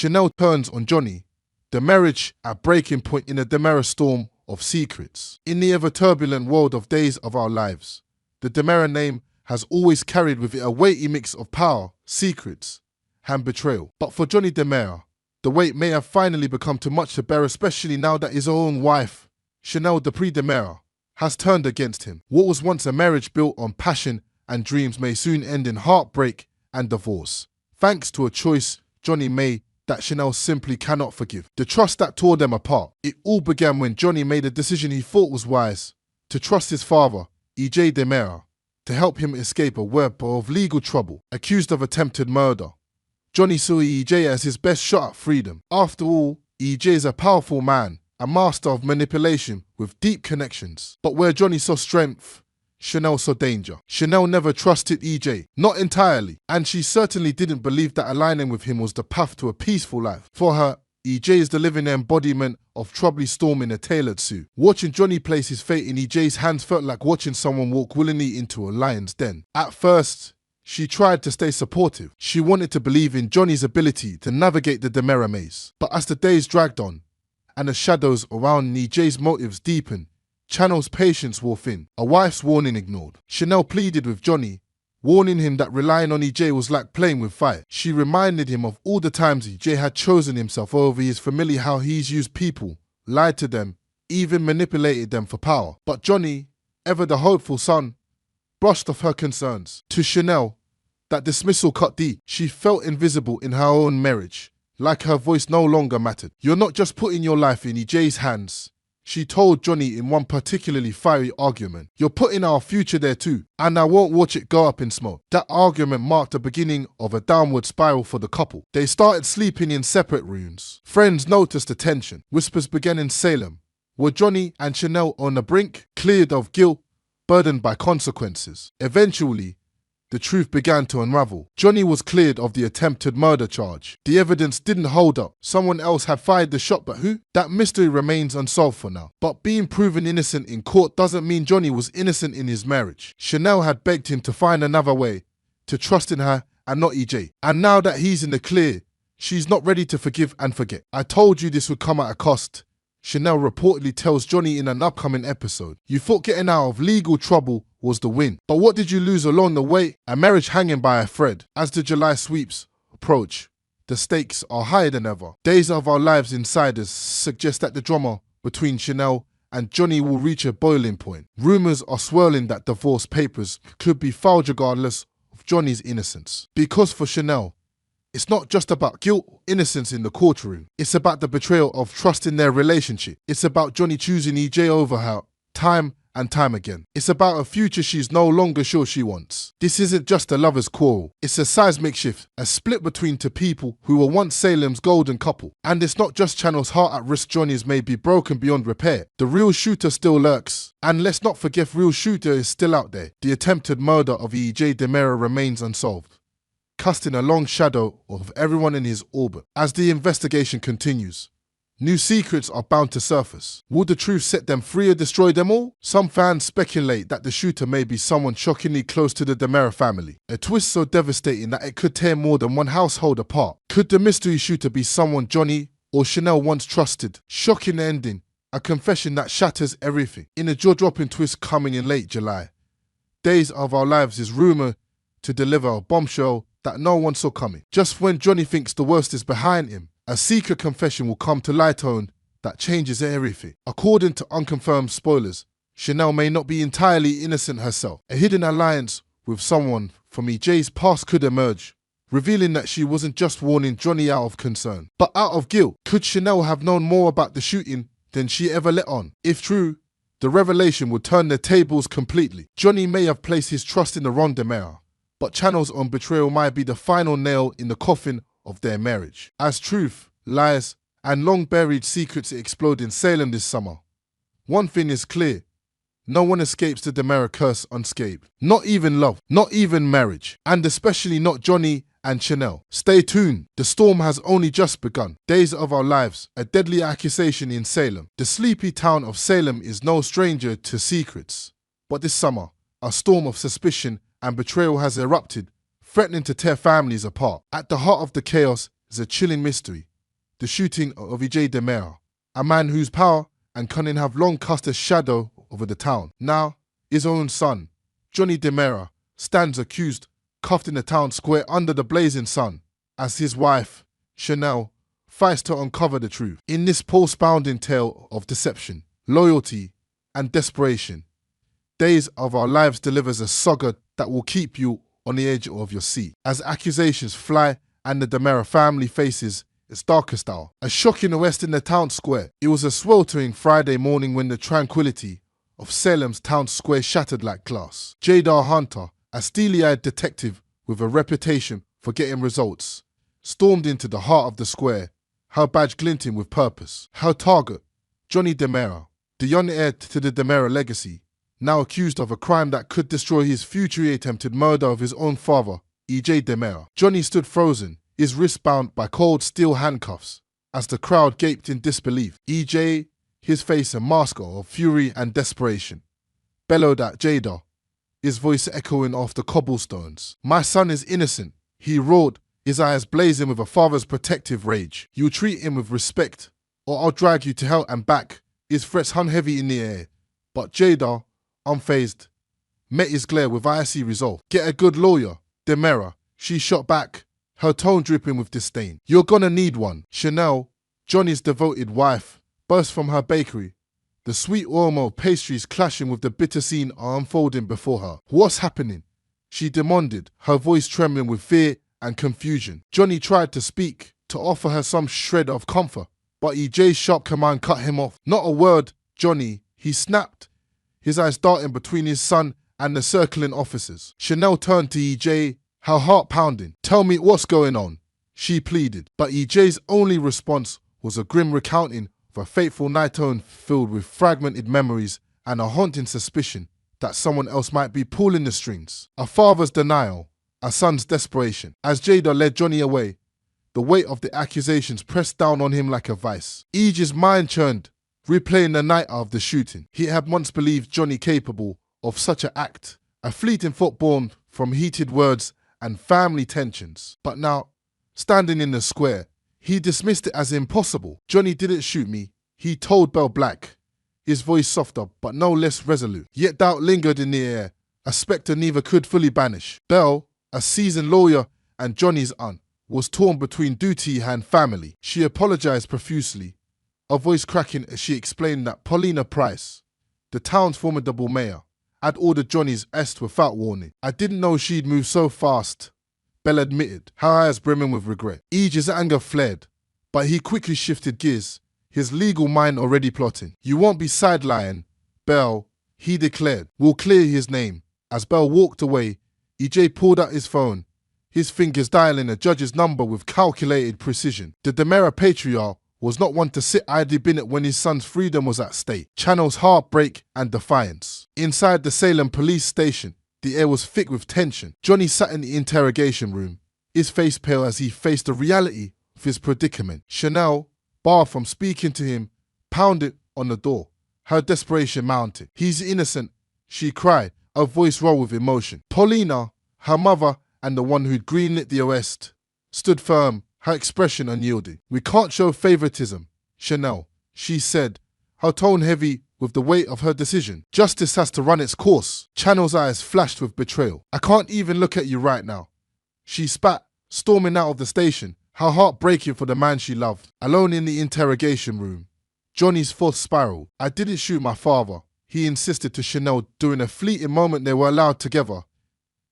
Chanel turns on Johnny, the marriage at breaking point in a DiMera storm of secrets. In the ever-turbulent world of Days of Our Lives, the DiMera name has always carried with it a weighty mix of power, secrets, and betrayal. But for Johnny DiMera, the weight may have finally become too much to bear, especially now that his own wife, Chanel DiMera, has turned against him. What was once a marriage built on passion and dreams may soon end in heartbreak and divorce, thanks to a choice Johnny made that Chanel simply cannot forgive. The trust that tore them apart. It all began when Johnny made a decision he thought was wise, to trust his father, E.J. DiMera, to help him escape a web of legal trouble. Accused of attempted murder, Johnny saw E.J. as his best shot at freedom. After all, E.J. is a powerful man, a master of manipulation with deep connections. But where Johnny saw strength, Chanel saw danger. Chanel never trusted E.J., not entirely, and she certainly didn't believe that aligning with him was the path to a peaceful life. For her, E.J. is the living embodiment of troubly storm in a tailored suit. Watching Johnny place his fate in E.J.'s hands felt like watching someone walk willingly into a lion's den. At first, she tried to stay supportive. She wanted to believe in Johnny's ability to navigate the DiMera maze. But as the days dragged on, and the shadows around E.J.'s motives deepened, Chanel's patience wore thin, a wife's warning ignored. Chanel pleaded with Johnny, warning him that relying on E.J. was like playing with fire. She reminded him of all the times E.J. had chosen himself over his family, how he's used people, lied to them, even manipulated them for power. But Johnny, ever the hopeful son, brushed off her concerns. To Chanel, that dismissal cut deep. She felt invisible in her own marriage, like her voice no longer mattered. You're not just putting your life in E.J.'s hands, she told Johnny in one particularly fiery argument. You're putting our future there too, and I won't watch it go up in smoke. That argument marked the beginning of a downward spiral for the couple. They started sleeping in separate rooms. Friends noticed the tension. Whispers began in Salem. Were Johnny and Chanel on the brink, cleared of guilt, burdened by consequences? Eventually, the truth began to unravel. Johnny was cleared of the attempted murder charge. The evidence didn't hold up. Someone else had fired the shot, but who? That mystery remains unsolved for now. But being proven innocent in court doesn't mean Johnny was innocent in his marriage. Chanel had begged him to find another way, to trust in her and not E.J. And now that he's in the clear, she's not ready to forgive and forget. I told you this would come at a cost, Chanel reportedly tells Johnny in an upcoming episode. You thought getting out of legal trouble was the win, but what did you lose along the way? A marriage hanging by a thread. As the July sweeps approach, the stakes are higher than ever. Days of Our Lives insiders suggest that the drama between Chanel and Johnny will reach a boiling point. Rumors are swirling that divorce papers could be filed regardless of Johnny's innocence. Because for Chanel, it's not just about guilt or innocence in the courtroom. It's about the betrayal of trust in their relationship. It's about Johnny choosing E.J. over her time and time again. It's about a future she's no longer sure she wants. This isn't just a lover's quarrel. It's a seismic shift, a split between two people who were once Salem's golden couple. And it's not just Chanel's heart at risk. Johnny's may be broken beyond repair. The real shooter still lurks. And let's not forget, real shooter is still out there. The attempted murder of E.J. DiMera remains unsolved, casting a long shadow of everyone in his orbit. As the investigation continues, new secrets are bound to surface. Will the truth set them free or destroy them all? Some fans speculate that the shooter may be someone shockingly close to the DiMera family. A twist so devastating that it could tear more than one household apart. Could the mystery shooter be someone Johnny or Chanel once trusted? Shocking ending, a confession that shatters everything. In a jaw-dropping twist coming in late July, Days of Our Lives is rumored to deliver a bombshell that no one saw coming. Just when Johnny thinks the worst is behind him, a secret confession will come to light on that changes everything. According to unconfirmed spoilers, Chanel may not be entirely innocent herself. A hidden alliance with someone from E.J.'s past could emerge, revealing that she wasn't just warning Johnny out of concern, but out of guilt. Could Chanel have known more about the shooting than she ever let on? If true, the revelation would turn the tables completely. Johnny may have placed his trust in the wrong DiMera, but Chanel's own betrayal might be the final nail in the coffin of their marriage. As truth, lies, and long-buried secrets explode in Salem this summer, one thing is clear: no one escapes the DiMera curse unscathed. Not even love, not even marriage, and especially not Johnny and Chanel. Stay tuned, the storm has only just begun. Days of Our Lives, a deadly accusation in Salem. The sleepy town of Salem is no stranger to secrets, but this summer, a storm of suspicion and betrayal has erupted, threatening to tear families apart. At the heart of the chaos is a chilling mystery. the shooting of EJ Demera, a man whose power and cunning have long cast a shadow over the town. Now, his own son, Johnny Demera, stands accused, cuffed in the town square under the blazing sun, as his wife, Chanel, fights to uncover the truth. In this pulse-bounding tale of deception, loyalty, and desperation, Days of Our Lives delivers a saga that will keep you on the edge of your seat, as accusations fly and the Demera family faces its darkest hour. A shocking arrest in the town square. It was a sweltering Friday morning when the tranquility of Salem's town square shattered like glass. Jadar Hunter, a steely-eyed detective with a reputation for getting results, stormed into the heart of the square, her badge glinting with purpose. Her target, Johnny Demera, the young heir to the Demera legacy, now accused of a crime that could destroy his future. He attempted murder of his own father, EJ Demera. Johnny stood frozen, his wrists bound by cold steel handcuffs, as the crowd gaped in disbelief. EJ, his face a mask of fury and desperation, bellowed at Jada, his voice echoing off the cobblestones. "My son is innocent," he roared, his eyes blazing with a father's protective rage. "You treat him with respect, or I'll drag you to hell and back." His threats hung heavy in the air, but Jada, unfazed, met his glare with icy resolve. "Get a good lawyer, Demera," she shot back, her tone dripping with disdain. "You're gonna need one." Chanel, Johnny's devoted wife, burst from her bakery, the sweet aroma of pastries clashing with the bitter scene unfolding before her. "What's happening?" she demanded, her voice trembling with fear and confusion. Johnny tried to speak, to offer her some shred of comfort, but EJ's sharp command cut him off. "Not a word, Johnny," he snapped, his eyes darting between his son and the circling officers. Chanel turned to EJ, her heart pounding. "Tell me what's going on," she pleaded. But EJ's only response was a grim recounting of a fateful night home filled with fragmented memories and a haunting suspicion that someone else might be pulling the strings. A father's denial, a son's desperation. As Jada led Johnny away, the weight of the accusations pressed down on him like a vice. EJ's mind churned, replaying the night of the shooting. He had once believed Johnny capable of such an act, a fleeting thought born from heated words and family tensions. But now, standing in the square, he dismissed it as impossible. "Johnny didn't shoot me," he told Bell Black, his voice softer but no less resolute. Yet doubt lingered in the air, a spectre neither could fully banish. Bell, a seasoned lawyer and Johnny's aunt, was torn between duty and family. She apologized profusely, her voice cracking as she explained that Paulina Price, the town's formidable mayor, had ordered Johnny's arrest without warning. "I didn't know she'd move so fast," Bell admitted, her eyes brimming with regret. EJ's anger flared, but he quickly shifted gears, his legal mind already plotting. "You won't be sidelined, Bell," he declared. "We'll clear his name." As Bell walked away, EJ pulled out his phone, his fingers dialing a judge's number with calculated precision. The Demera patriarch was not one to sit idly by it when his son's freedom was at stake. Channels heartbreak and defiance. Inside the Salem police station, the air was thick with tension. Johnny sat in the interrogation room, his face pale as he faced the reality of his predicament. Chanel, barred from speaking to him, pounded on the door, her desperation mounting. "He's innocent," she cried, her voice raw with emotion. Paulina, her mother and the one who'd greenlit the arrest, stood firm, her expression unyielding. "We can't show favoritism, Chanel," she said, her tone heavy with the weight of her decision. "Justice has to run its course." Channel's eyes flashed with betrayal. "I can't even look at you right now," she spat, storming out of the station, her heart breaking for the man she loved. Alone in the interrogation room, Johnny's thoughts spiraled. "I didn't shoot my father," he insisted to Chanel during a fleeting moment they were allowed together,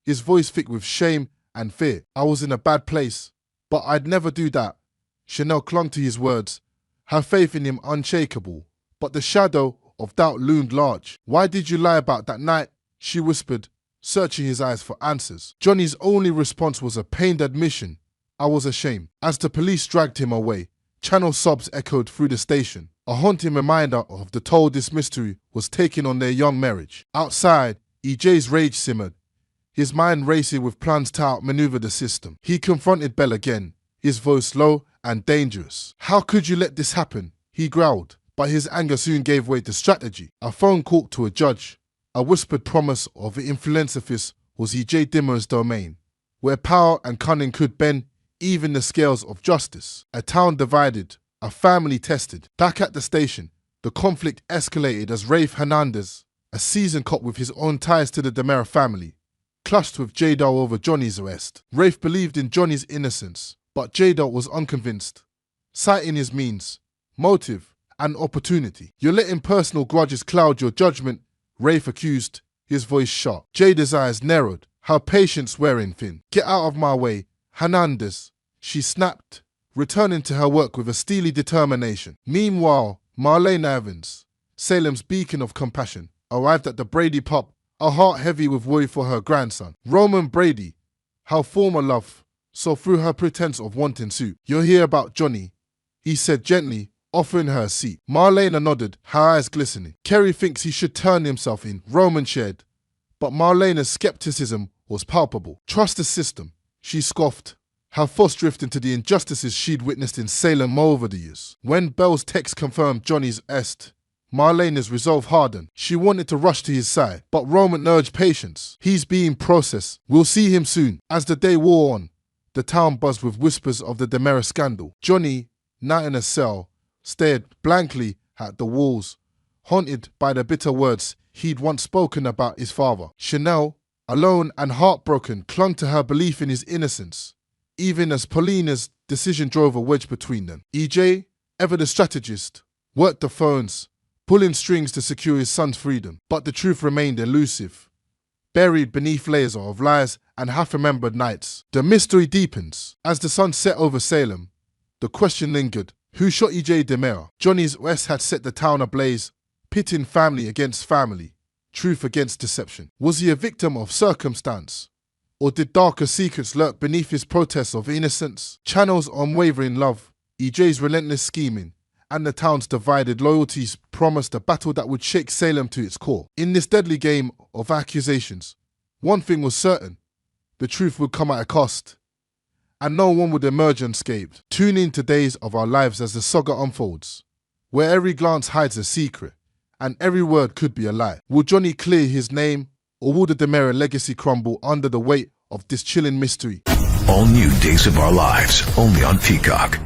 his voice thick with shame and fear. "I was in a bad place, but I'd never do that." Chanel clung to his words, her faith in him unshakable, but the shadow of doubt loomed large. "Why did you lie about that night?" she whispered, searching his eyes for answers. Johnny's only response was a pained admission. "I was ashamed." As the police dragged him away, Channel sobs echoed through the station, a haunting reminder of the toll this mystery was taking on their young marriage. Outside, EJ's rage simmered, his mind racing with plans to outmaneuver the system. He confronted Bell again, his voice low and dangerous. "How could you let this happen?" he growled, but his anger soon gave way to strategy. A phone call to a judge, a whispered promise of the influence office was EJ Dimmer's domain, where power and cunning could bend even the scales of justice. A town divided, a family tested. Back at the station, the conflict escalated as Rafe Hernandez, a seasoned cop with his own ties to the Demera family, clashed with J-Dog over Johnny's arrest. Rafe believed in Johnny's innocence, but J-Dog was unconvinced, citing his means, motive, and opportunity. "You're letting personal grudges cloud your judgment," Rafe accused, his voice sharp. Jada's eyes narrowed, her patience wearing thin. "Get out of my way, Hernandez," she snapped, returning to her work with a steely determination. Meanwhile, Marlene Evans, Salem's beacon of compassion, arrived at the Brady pub, a heart heavy with worry for her grandson. Roman Brady, her former love, saw through her pretense of wanting suit. "You're here about Johnny," he said gently, offering her a seat. Marlena nodded, her eyes glistening. "Kerry thinks he should turn himself in," Roman shared, but Marlena's skepticism was palpable. "Trust the system," she scoffed, her thoughts drifting to the injustices she'd witnessed in Salem over the years. When Bell's text confirmed Johnny's arrest, Marlena's resolve hardened. She wanted to rush to his side, but Roman urged patience. "He's being processed. We'll see him soon." As the day wore on, the town buzzed with whispers of the Demera scandal. Johnny, now in a cell, stared blankly at the walls, haunted by the bitter words he'd once spoken about his father. Chanel, alone and heartbroken, clung to her belief in his innocence, even as Paulina's decision drove a wedge between them. EJ, ever the strategist, worked the phones, pulling strings to secure his son's freedom. But the truth remained elusive, buried beneath layers of lies and half-remembered nights. The mystery deepens. As the sun set over Salem, the question lingered: who shot EJ Demera? Johnny's arrest had set the town ablaze, pitting family against family, truth against deception. Was he a victim of circumstance? Or did darker secrets lurk beneath his protests of innocence? Channel's unwavering love, EJ's relentless scheming, and the town's divided loyalties promised a battle that would shake Salem to its core. In this deadly game of accusations, one thing was certain: the truth would come at a cost, and no one would emerge unscathed. Tune in to Days of Our Lives as the saga unfolds, where every glance hides a secret, and every word could be a lie. Will Johnny clear his name, or will the Demera legacy crumble under the weight of this chilling mystery? All new Days of Our Lives, only on Peacock.